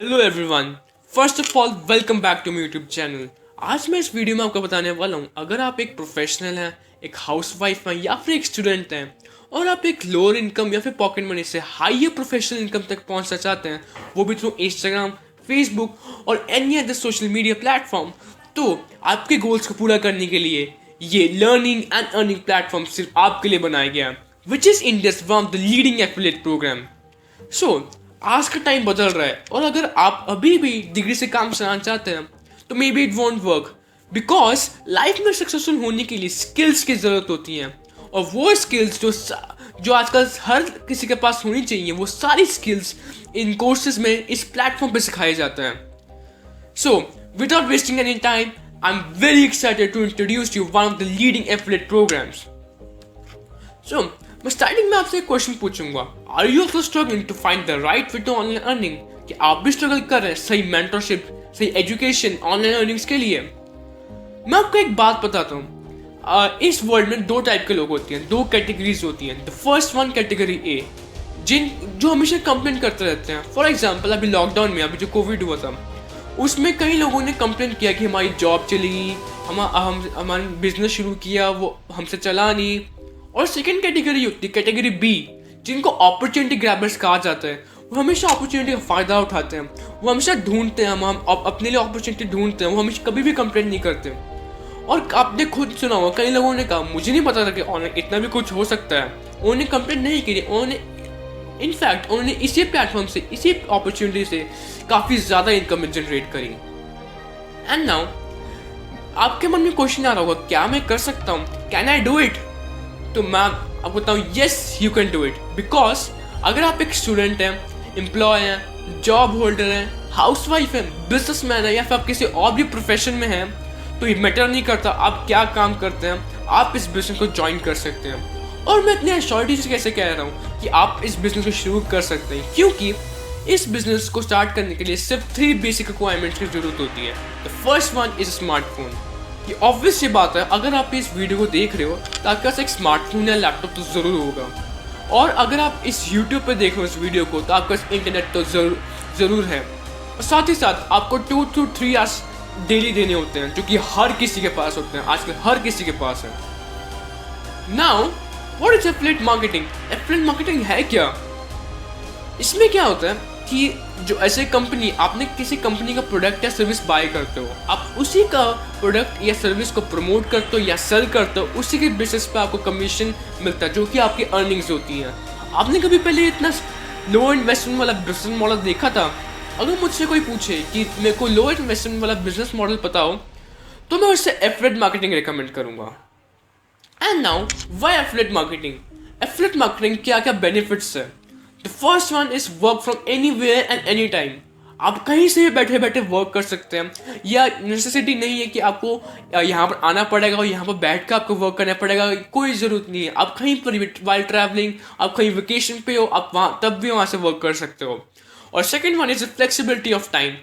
Hello everyone, first of all welcome back to my YouTube channel. आज मैं इस video में आपको बताने वाला हूँ, अगर आप एक प्रोफेशनल हैं, एक हाउसवाइफ हैं या फिर एक स्टूडेंट हैं और आप एक लोअर इनकम या फिर पॉकेट मनी से हाइयर प्रोफेशनल इनकम तक पहुँचना चाहते हैं, वो भी थ्रू इंस्टाग्राम, फेसबुक और any other social media platform, तो आपके गोल्स को पूरा करने के लिए ये लर्निंग एंड अर्निंग प्लेटफॉर्म सिर्फ आपके लिए बनाया गया, which is India's one of the leading affiliate program. आज का टाइम बदल रहा है और अगर आप अभी भी डिग्री से काम चलाना चाहते हैं तो may be it won't work, because life में सक्सेसफुल होने के लिए स्किल्स की ज़रूरत होती है और वो स्किल्स जो आजकल हर किसी के पास होनी चाहिए, वो सारी स्किल्स इन कोर्सेज में इस प्लेटफॉर्म पे सिखाए जाते हैं। So without wasting any time, I am very excited to introduce you one of the leading affiliate programs. मैं स्टार्टिंग में आपसे एक क्वेश्चन पूछूंगा, are you also struggling to find the right way to online earning? कि आप भी struggle कर रहे हैं सही मेंटरशिप, सही एजुकेशन ऑनलाइन अर्निंग्स के लिए? मैं आपको एक बात बताता हूँ, इस वर्ल्ड में दो टाइप के लोग होते हैं, दो कैटेगरीज होती हैं। The first one category A, जो हमेशा कंप्लेन करते रहते हैं। फॉर एग्जाम्पल अभी लॉकडाउन में, अभी जो कोविड हुआ था, उसमें कई लोगों ने कंप्लेन किया कि हमारी जॉब चली गई, हमारी बिजनेस शुरू किया वो हमसे चला नहीं। और सेकंड कैटेगरी होती है कैटेगरी बी, जिनको अपॉर्चुनिटी ग्रैबर्स कहा जाता है। वो हमेशा अपॉर्चुनिटी का फ़ायदा उठाते हैं, वो हमेशा ढूंढते हैं, हम अपने लिए अपॉर्चुनिटी ढूंढते हैं, वो हमेशा कभी भी कंप्लेन नहीं करते। और आपने खुद सुना होगा, कई लोगों ने कहा मुझे नहीं पता था कि ऑनलाइन इतना भी कुछ हो सकता है। उन्होंने कंप्लेन नहीं की, उन्होंने इसी प्लेटफॉर्म से, इसी अपॉर्चुनिटी से काफ़ी ज़्यादा इनकम जनरेट करी। एंड नाउ आपके मन में क्वेश्चन आ रहा होगा, क्या मैं कर सकता हूँ? Can I do it? तो मैं आपको बताऊँ, yes you can do it. Because अगर आप एक स्टूडेंट हैं, एम्प्लॉय हैं, जॉब होल्डर हैं, हाउसवाइफ हैं, बिजनेसमैन हैं या फिर आप किसी और भी प्रोफेशन में हैं, तो ये मैटर नहीं करता आप क्या काम करते हैं, आप इस बिजनेस को ज्वाइन कर सकते हैं। और मैं इतनी अश्योरिटी से कैसे कह रहा हूँ कि आप इस बिजनेस को शुरू कर सकते हैं, क्योंकि इस बिजनेस को स्टार्ट करने के लिए सिर्फ 3 बेसिक रिक्वायरमेंट्स की जरूरत होती है। The first one is smartphone. ये ऑब्वियस ये बात है, अगर आप इस वीडियो को देख रहे हो तो आपके पास एक स्मार्टफोन या लैपटॉप तो ज़रूर होगा। और अगर आप इस यूट्यूब पे देख रहे हो इस वीडियो को, तो आपके पास इंटरनेट तो ज़रूर है। और साथ ही साथ आपको 2 to 3 आवर्स डेली देने होते हैं, जो कि हर किसी के पास होते हैं, आजकल हर किसी के पास है। Now what is affiliate marketing? Affiliate marketing है क्या? इसमें क्या होता है कि जो ऐसे कंपनी, आपने किसी कंपनी का प्रोडक्ट या सर्विस बाय करते हो, आप उसी का प्रोडक्ट या सर्विस को प्रमोट करते हो या सेल करते हो, उसी के बेसिस पे आपको कमीशन मिलता है, जो कि आपकी अर्निंग्स होती हैं। आपने कभी पहले इतना लो इन्वेस्टमेंट वाला बिजनेस मॉडल देखा था? अगर मुझसे कोई पूछे कि मेरे को लो इन्वेस्टमेंट वाला बिजनेस मॉडल पता हो, तो मैं उससे एफिलिएट मार्केटिंग रिकमेंड करूँगा। And now why affiliate marketing? Affiliate marketing क्या क्या बेनिफिट्स है? The first one is work from anywhere and anytime. आप कहीं से भी बैठे बैठे वर्क कर सकते हैं, या नेसेसिटी नहीं है कि आपको यहाँ पर आना पड़ेगा और यहाँ पर बैठ कर आपको वर्क करना पड़ेगा, कोई ज़रूरत नहीं है। आप कहीं पर भी वाइल ट्रैवलिंग, आप कहीं वेकेशन पे हो, आप वहाँ तब भी वहाँ से वर्क कर सकते हो। और second one is flexibility of time.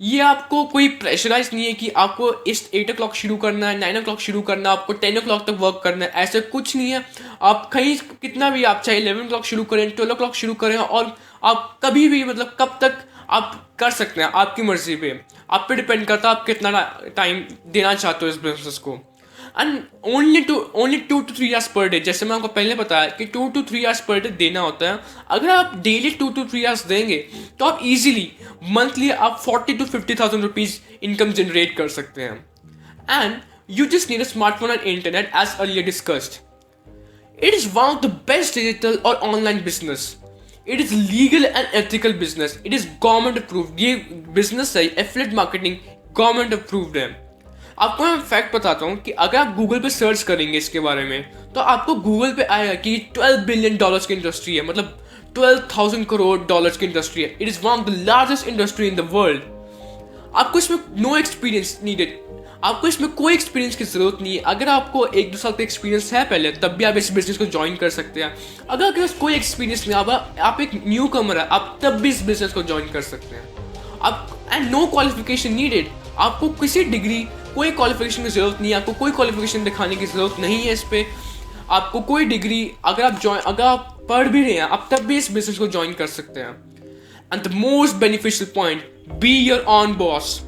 ये आपको कोई प्रेशराइज नहीं है कि आपको इस 8 o'clock शुरू करना है, 9 o'clock शुरू करना है, आपको 10 o'clock तक वर्क करना है, ऐसे कुछ नहीं है। आप कहीं कितना भी, आप चाहे 11 o'clock शुरू करें, 12 o'clock शुरू करें, और आप कभी भी, मतलब कब तक आप कर सकते हैं, आपकी मर्जी पे, आप पे डिपेंड करता है आप कितना टाइम देना चाहते हो इस बिजनेस को। And only 2 to 3 hours per day, जैसे मैं आपको पहले बताया कि 2 to 3 आवर्स पर डे देना होता है। अगर आप डेली 2 to 3 आवर्स देंगे तो आप इजीली मंथली आप 40 to 50,000 रुपीज इनकम जनरेट कर सकते हैं। And you just need a smartphone and internet, as earlier discussed. It is one of the best digital और online business. It is legal and ethical business. It is government approved. ये business है, affiliate marketing, government approved है। आपको मैं fact बताता हूँ कि अगर आप गूगल पे सर्च करेंगे इसके बारे में, तो आपको गूगल पे आएगा कि 12 बिलियन डॉलर्स की इंडस्ट्री है, मतलब 12,000 करोड़ डॉलर्स की इंडस्ट्री है। It is one of the largest industry in the world. आपको इसमें नो एक्सपीरियंस नीडेड, आपको इसमें कोई एक्सपीरियंस की जरूरत नहीं है। अगर आपको 1-2 साल का एक्सपीरियंस है पहले, तब भी आप इस बिजनेस को ज्वाइन कर सकते हैं। अगर आपके पास कोई एक्सपीरियंस नहीं, आप एक न्यू कमर है, आप तब भी इस बिजनेस को ज्वाइन कर सकते हैं। आप एंड नो क्वालिफिकेशन नीडेड, आपको किसी डिग्री, कोई क्वालिफिकेशन की जरूरत नहीं है, आपको कोई क्वालिफिकेशन दिखाने की जरूरत नहीं है इस पे। आपको कोई डिग्री, अगर आप पढ़ भी रहे हैं, आप तब भी इस बिजनेस को ज्वाइन कर सकते हैं। And the most beneficial point, be your on boss.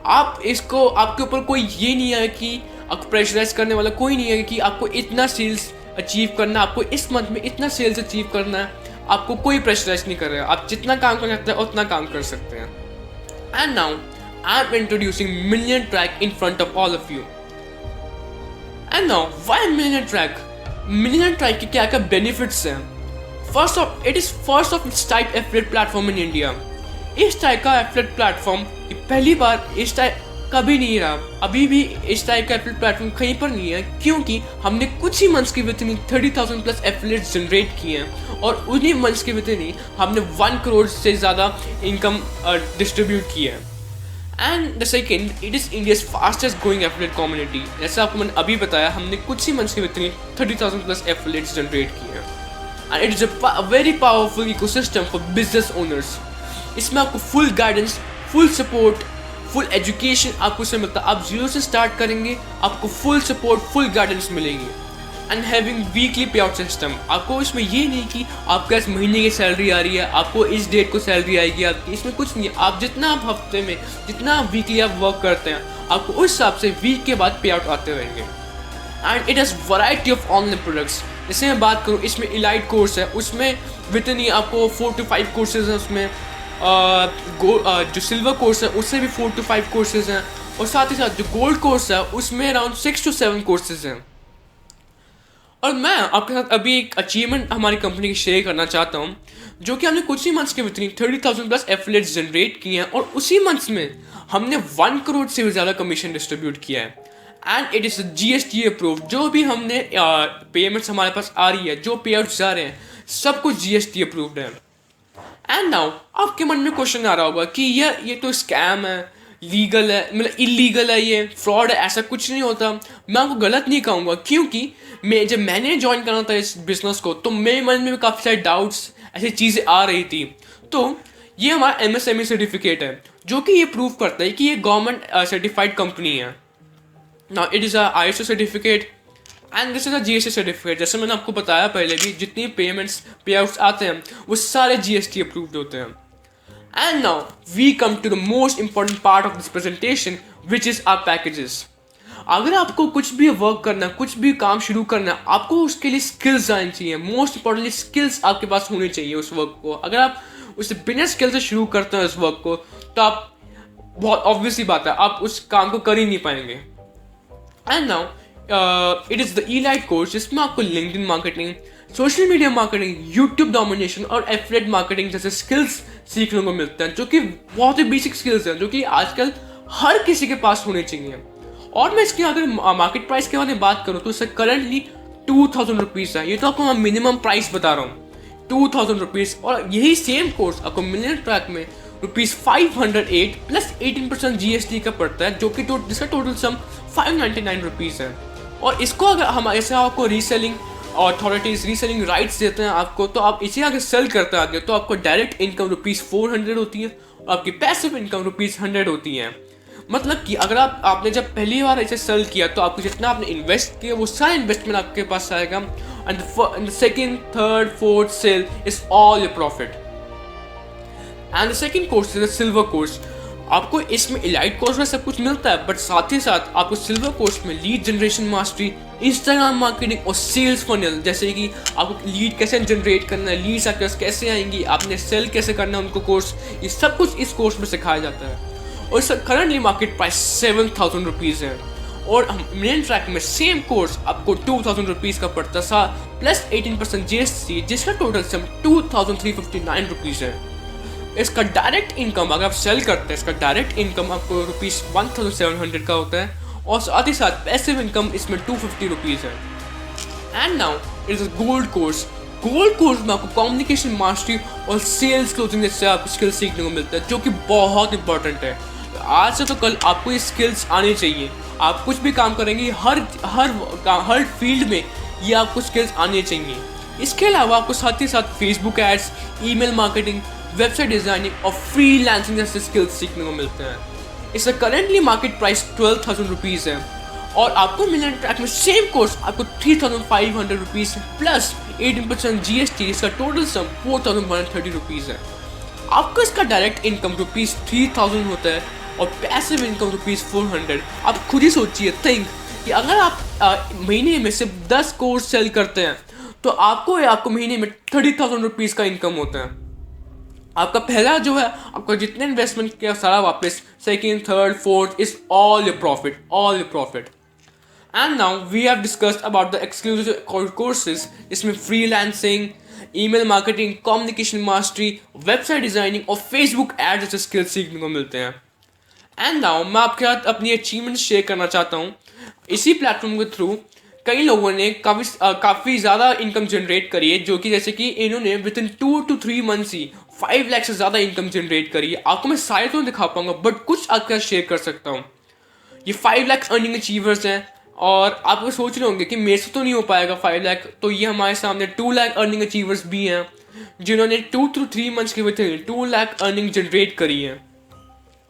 आप इसको, आपके ऊपर कोई ये नहीं है कि आपको प्रेशराइज करने वाला कोई नहीं है कि आपको इतना सेल्स अचीव करना, आपको इस मंथ में इतना सेल्स अचीव करना है। आपको कोई प्रेशराइज नहीं कर रहा है, आप जितना काम कर सकते हैं उतना काम कर सकते हैं। And now I am introducing million track in front of all of you. And now why million track? Million track के क्या क्या बेनिफिट्स हैं? First of, it is first of its type affiliate platform in India. इस type का affiliate platform पहली बार इस type कभी नहीं रहा, अभी भी इस टाइप का एफिलिएट प्लेटफॉर्म कहीं पर नहीं है, क्योंकि हमने कुछ ही मंथ्स के with in 30,000 plus affiliates generate किए हैं और उन्हीं मंथ्स के विद इन हमने 1 करोड़ से ज़्यादा इनकम डिस्ट्रीब्यूट की है। And the second, it is India's fastest growing affiliate community. जैसा आपको मैंने अभी बताया, हमने कुछ ही मंथ्स के with in 30,000 plus affiliates generate किए हैं। And it is a very powerful ecosystem for business owners. इसमें आपको full guidance, full support, full education आपको इसमें मिलता है। आप जीरो से स्टार्ट करेंगे, आपको फुल सपोर्ट, फुल गाइडेंस मिलेगी। एंड हैविंग वीकली पे आउट सिस्टम, आपको इसमें ये नहीं कि आपका इस महीने की सैलरी आ रही है, आपको इस डेट को सैलरी आएगी आपकी, इसमें कुछ नहीं है। आप जितना आप हफ्ते में, जितना आप वीकली आप वर्क करते हैं, आपको उस हिसाब से वीक के बाद पे आउट आते रहेंगे। And it has variety of online products. जैसे मैं बात करूँ, इसमें इलाइट कोर्स है, उसमें विद इन आपको 4 to 5 कोर्सेज हैं। उसमें जो सिल्वर कोर्स है उससे भी 4 to 5 कोर्सेज हैं, और साथ ही साथ जो गोल्ड कोर्स है उसमें अराउंड 6 to 7 कोर्सेज हैं। और मैं आपके साथ अभी एक अचीवमेंट हमारी कंपनी की शेयर करना चाहता हूँ, जो कि हमने कुछ ही मंथ्स के भीतर 30,000 प्लस एफिलिएट्स जनरेट किए हैं, और उसी मंथ्स में हमने 1 करोड़ से भी ज़्यादा कमीशन डिस्ट्रीब्यूट किया है। And it is GST approved. जो भी हमने पेमेंट्स हमारे पास आ रही है, जो पे आउट्स जा रहे हैं, सब कुछ GST अप्रूव्ड है। एंड नाउ आपके मन में क्वेश्चन आ रहा होगा कि ये तो स्कैम है, लीगल है, मतलब इलीगल है, ये फ्रॉड है, ऐसा कुछ नहीं होता। मैं आपको गलत नहीं कहूँगा, क्योंकि जब मैंने ज्वाइन करना था इस बिजनेस को, तो मेरे मन में भी काफ़ी सारे डाउट्स, ऐसी चीज़ें आ रही थी। तो ये हमारा MSME सर्टिफिकेट है, जो कि ये प्रूव करता है कि ये गवर्नमेंट सर्टिफाइड कंपनी है। Now it is a ISO certificate and this is a GST certificate. जैसे मैंने आपको बताया पहले भी, जितनी पेमेंट्स पे आउट्स आते हैं वो सारे GST अप्रूव्ड होते हैं। And now we come to the most important part of this presentation, which is our packages. अगर आपको कुछ भी वर्क करना है, कुछ भी काम शुरू करना है, आपको उसके लिए स्किल्स आनी चाहिए। मोस्ट इंपॉर्टेंटली स्किल्स आपके पास होनी चाहिए उस वर्क को। अगर आप उससे बिना स्किल से शुरू करते हैं उस वर्क को, तो आप, बहुत ऑब्वियसली बात है, आप उस काम को कर ही नहीं पाएंगे। And now it is the elite course, जिसमें आपको LinkedIn marketing, social media marketing, YouTube domination और एफिलिएट मार्केटिंग जैसे स्किल्स सीखने को मिलते हैं, जो कि बहुत ही बेसिक स्किल्स हैं, जो कि आजकल हर किसी के पास होने चाहिए। और मैं इसकी अगर मार्केट प्राइस के बारे में बात करूँ, तो इसका करंटली 2,000 रुपीज़ है। ये तो आपको मैं मिनिमम प्राइस बता रहा हूँ, 2,000 रुपीज़। और यही सेम कोर्स आपको मिलियन ट्रैक में ₹508 प्लस 18% GST का पड़ता है, जो कि जिसका टोटल सम 599 रुपीज़ है। और इसको अगर हम ऐसे आपको रीसेलिंग अथॉरिटीज रीसेलिंग राइट्स देते हैं आपको, तो आप इसे अगर सेल करते आगे, तो आपको डायरेक्ट इनकम ₹400 होती है और आपकी पैसिव इनकम ₹100 होती है। मतलब कि अगर आपने जब पहली बार इसे सेल किया, तो आपको जितना आपने इन्वेस्ट किया वो सारा इन्वेस्टमेंट आपके पास आएगा, and the second, third, fourth sale is all your profit. And the second course is the silver course. आपको इसमें इलाइट कोर्स में सब कुछ मिलता है, बट साथ ही साथ आपको सिल्वर कोर्स में lead generation mastery, Instagram marketing और सेल्स फनल, जैसे कि आपको लीड कैसे जनरेट करना है, लीड्स आपके पास कैसे आएंगी, आपने सेल कैसे करना है उनको कोर्स, ये सब कुछ इस कोर्स में सिखाया जाता है। और इसका करंटली मार्केट प्राइस 7,000 रुपीज़ है, और मिलियन ट्रैक में सेम कोर्स आपको 2,000 रुपीज़ का पड़ता था, प्लस 18% GST, जिसका टोटल सम 2,359 रुपीज़ है। इसका डायरेक्ट इनकम अगर आप सेल करते हैं, इसका डायरेक्ट इनकम आपको ₹1,700 का होता है, और साथ ही साथ पैसिव इनकम इसमें 250 रुपीज़ है। And now it is a gold course. Gold course में आपको कम्युनिकेशन मास्टरी और सेल्स क्लोजिंग जैसे आपको स्किल्स सीखने को मिलता है, जो कि बहुत इंपॉर्टेंट है। आज से तो कल आपको ये स्किल्स आनी चाहिए। आप कुछ भी काम करेंगे, हर फील्ड में ये आपको स्किल्स आनी चाहिए। इसके अलावा आपको साथ ही साथ Facebook ads, email marketing, website designing और फ्रीलांसिंग जैसे स्किल्स सीखने को मिलते हैं। इसका करेंटली मार्केट प्राइस 12,000 रुपीज़ है, और आपको मिलियन ट्रैक में सेम कोर्स आपको 3,500 रुपीज़ प्लस 18% GST, इसका टोटल सम 4,130 रुपीज़ है। आपको इसका डायरेक्ट इनकम ₹3000 होता है और पैसिव इनकम ₹400। आप खुद ही सोचिए, थिंक कि अगर आप महीने में सिर्फ 10 कोर्स सेल करते हैं तो आपको महीने में ₹30,000 का इनकम होता है। आपका पहला जो है, आपका जितने इन्वेस्टमेंट किया सारा वापस, second, third, fourth is all your profit. And now we have discussed about the exclusive courses, इसमें freelancing, email marketing, communication mastery, website designing और फेसबुक एड जैसे स्किल्स सीखने को मिलते हैं। एंड नाउ मैं आपके साथ अपनी अचीवमेंट शेयर करना चाहता हूँ। इसी प्लेटफॉर्म के थ्रू कई लोगों ने काफ़ी ज़्यादा इनकम जनरेट करी है, जो कि जैसे कि इन्होंने विद इन 2 to 3 मंथ्स ही 5 लाख से ज़्यादा इनकम जनरेट करी है। आपको मैं सारे तो नहीं दिखा पाऊंगा, बट कुछ आपके साथ शेयर कर सकता हूँ। ये 5 लाख अर्निंग अचीवर्स हैं और आप लोग सोच रहे होंगे कि मेरे से तो नहीं हो पाएगा 5 लाख, तो ये हमारे सामने 2 लाख अर्निंग अचीवर्स भी हैं जिन्होंने 2 to 3 मंथ्स के विद 2 लाख अर्निंग जनरेट करी है।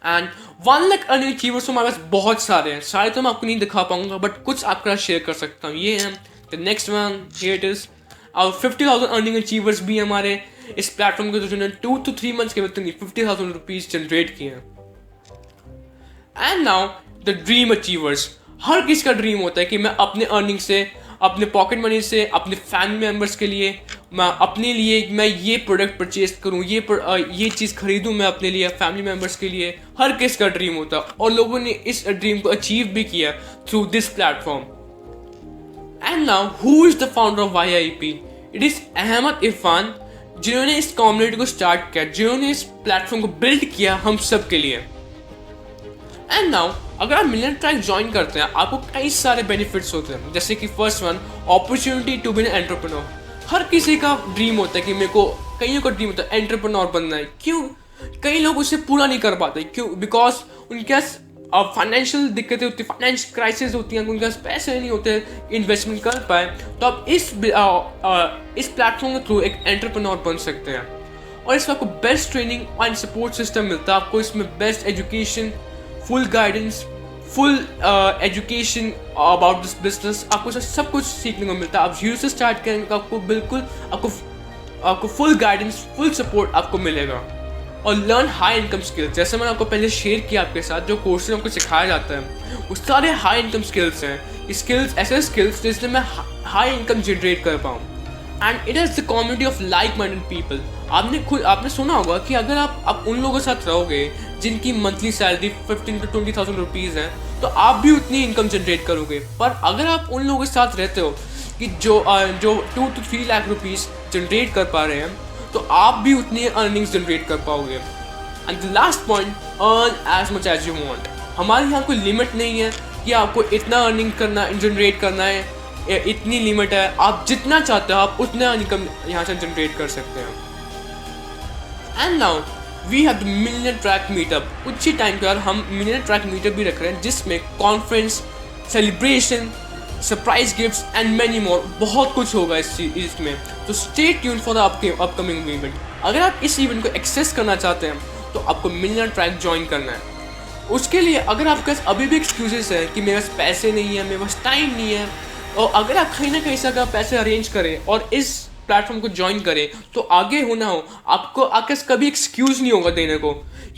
एंड 1 लाख अर्निंग अचीवर्स तो हमारे पास बहुत सारे हैं, सारे तो मैं आपको नहीं दिखा पाऊंगा, बट कुछ आपके साथ शेयर कर सकता हूँ। ये है the next one, here it is. और 50,000 अर्निंग अचीवर्स भी हमारे इस प्लेटफॉर्म के थ्रू जिन्होंने 2 to 3 मंथ्स के विद 50,000 रुपीज जनरेट किए हैं। And now the dream achievers. हर किसी का ड्रीम होता है कि मैं अपने अर्निंग से, अपने पॉकेट मनी से, अपने फैमिली मेम्बर्स के लिए, मैं अपने लिए मैं ये प्रोडक्ट परचेज करूँ, ये चीज़ खरीदूँ मैं अपने लिए, फैमिली मेम्बर्स के लिए। हर किसी का ड्रीम होता है और लोगों ने इस ड्रीम को अचीव भी किया through this platform. And now who is the founder of YIP? It is Ahmed Irfan, जिन्होंने इस कम्युनिटी को स्टार्ट किया, जिन्होंने इस प्लेटफॉर्म को बिल्ड किया हम सब के लिए। एंड नाउ अगर आप मिलियन ट्रैक ज्वाइन करते हैं, आपको कई सारे बेनिफिट्स होते हैं, जैसे कि first one, opportunity to be an entrepreneur. हर किसी का ड्रीम होता है कि मेरे को, कईयों का ड्रीम होता है एंटरप्रेन्योर बनना है। क्यों? कई लोग उसे पूरा नहीं कर पाते। क्यों? बिकॉज उनके पास फाइनेंशियल दिक्कतें होती है, फाइनेंशियल क्राइसिस होती हैं, उनके पास पैसे नहीं होते इन्वेस्टमेंट कर पाए। तो आप इस प्लेटफॉर्म के थ्रू एक एंटरप्रेन्योर बन सकते हैं और इसमें आपको best training and support system मिलता है। आपको इसमें best education, full guidance, full education about this business, आपको सब कुछ सीखने को मिलता है। आप जीरो से स्टार्ट करेंगे तो आपको फुल गाइडेंस, फुल सपोर्ट आपको मिलेगा। और लर्न हाई इनकम स्किल्स, जैसे मैंने आपको पहले शेयर किया आपके साथ, जो कोर्सेज आपको सिखाया जाता है वो सारे हाई इनकम स्किल्स हैं। स्किल्स ऐसे स्किल्स जिससे मैं हाई इनकम जनरेट कर पाऊँ। And it is the community of like minded people. आपने सुना होगा कि अगर आप उन लोगों के साथ रहोगे जिनकी मंथली सैलरी 15,000 to 20,000 रुपीज़ है, तो आप भी उतनी इनकम जनरेट करोगे। पर अगर आप उन लोगों के साथ रहते हो कि जो 2 to 3 लाख रुपीज़ जनरेट कर पा रहे हैं, तो आप भी उतनी अर्निंग्स जनरेट कर पाओगे। And the last point, earn as much as you want. हमारे यहाँ कोई लिमिट नहीं है कि आपको इतना अर्निंग करना, जनरेट करना है, इतनी लिमिट है। आप जितना चाहते हो आप उतना इनकम यहाँ से जनरेट कर सकते हैं। And now we have the million track meetup. कुछ ही टाइम के बाद हम मिलियन ट्रैक मीटअप भी रख रहे हैं, जिसमें conference, celebration, surprise gifts and many more, बहुत कुछ होगा इसमें। तो stay tune for the upcoming event. अगर आप इस इवेंट को एक्सेस करना चाहते हैं तो आपको मिलियन ट्रैक ज्वाइन करना है। उसके लिए अगर आपके पास अभी भी एक्सक्यूजेस है कि मेरे पास पैसे नहीं है, मेरे पास टाइम नहीं है, और अगर आप कहीं ना कहीं से अगर पैसे अरेंज करें और इस प्लेटफॉर्म को ज्वाइन करें, तो आगे होना हो आपको आपके पास कभी एक्सक्यूज़ नहीं होगा देने को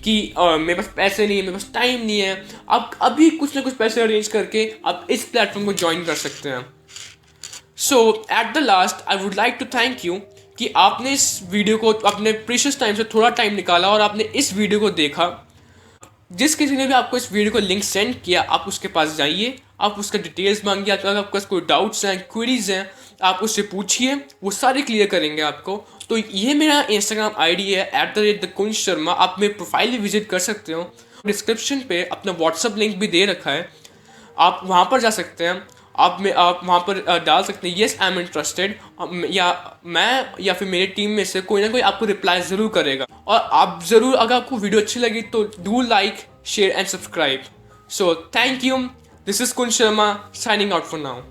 कि मेरे पास पैसे नहीं है, मेरे पास टाइम नहीं है। आप अभी कुछ ना कुछ पैसे अरेंज करके आप इस प्लेटफॉर्म को ज्वाइन कर सकते हैं। So at the last I would like to thank you कि आपने इस वीडियो को अपने प्रीशियस टाइम से थोड़ा टाइम निकाला और आपने इस वीडियो को देखा। जिस किसी ने भी आपको इस वीडियो को लिंक सेंड किया, आप उसके पास जाइए, आप उसका डिटेल्स मांगिए। अगर आपके पास कोई डाउट्स हैं, क्वेरीज हैं, आप उससे पूछिए, वो सारे क्लियर करेंगे आपको। तो ये मेरा इंस्टाग्राम आईडी है @thekunsh_sharma। आप मेरे प्रोफाइल भी विजिट कर सकते हो। डिस्क्रिप्शन पे अपना व्हाट्सअप लिंक भी दे रखा है, आप वहाँ पर जा सकते हैं। आप वहाँ पर डाल सकते हैं येस आई एम इंटरेस्टेड, या मैं या फिर मेरी टीम में से कोई ना कोई आपको रिप्लाई ज़रूर करेगा। और आप ज़रूर, अगर आपको वीडियो अच्छी लगी तो do like, share and subscribe. So thank you. This is Kunsh Sharma signing out for now.